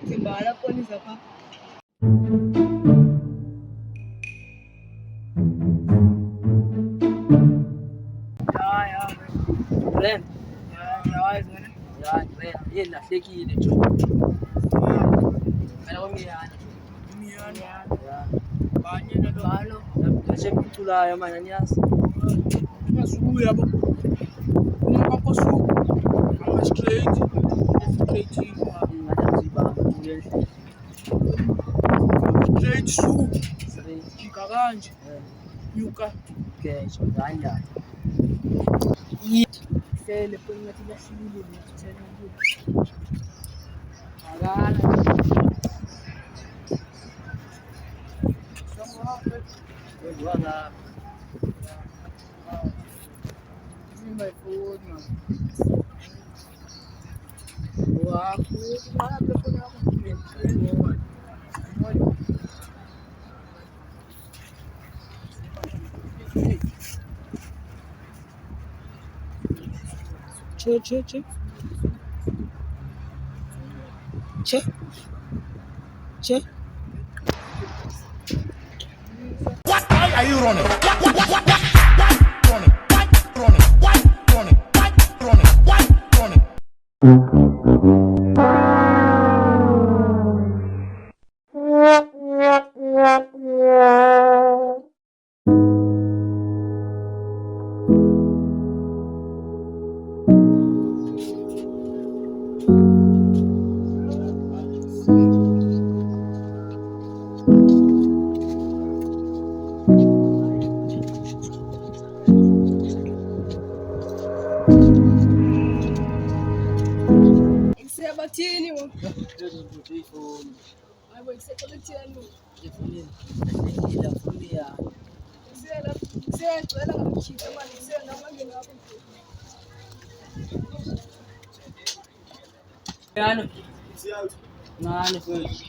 Timbala polisi apa? Ya, Friend, ya, izona. ya friend, yini lahlekile nje. Mina kwamiyana. Miyani. Ya. Banye nalo. Nje kuculayo manje aniyazi. Masuku yabo. Umapapa su. Ama straight. Straight. Ngathi kuyenhle. Straight su. Straight. Jika kanje. Nyuka. Okay, so kanjani? Sele poni ngathi lahlile ngikuthela ukuthi. Akala. Wala. My phone, man. Wow, mana phone ako? Che. What are you running? Bathini wona. Hayibo isekoletheni. Siyacela ngamkhipha manje siyena mangeni lapho. Yani. Ngani futhi?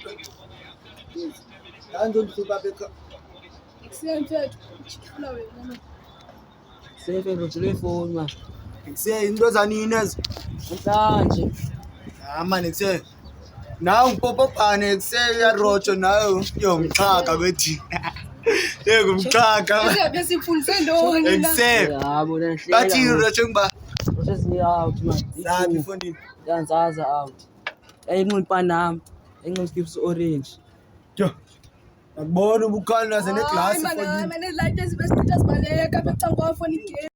Kanjani mhluba beka? Siyenthethe uchifuna wena. Sefe ngijule phone man. Ngise into zanini ezi? Mhlanje. Manje ngise. Nawu ngipopopane ngise ya rocho nayo yomchaka bethi. Ngumchaka. Siyabe sifundise ndoni la. Ngise. Yabo nanhlela. Bathi rocho ngiba. Sesiya out man. Sabi mfondini. Yanzaza out. Ayinqimpa nami. Engqimpa orange. Jo. Akubona ubukhana sene glass mfondini. Mina light ezibesithatha sibaleka becanga wafona igame.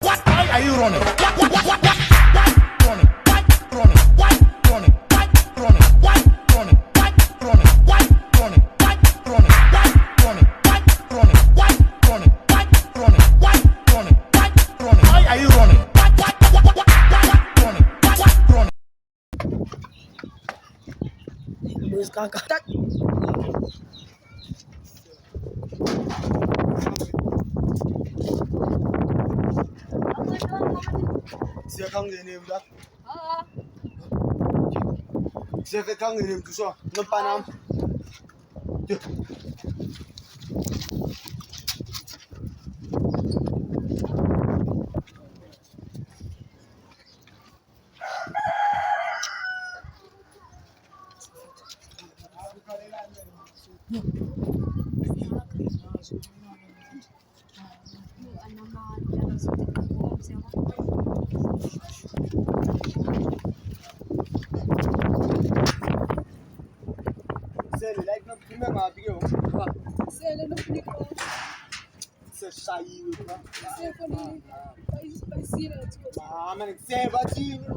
What are you running? Kaka. Siyakangene mla. Siyafe kangene mkusho. Ngempana. Jo. Sele like na prima ngapi ke ho? Sele no flick. Se shayiwe ba. Sele foni. Paisira let's go. Mama ngise bathini.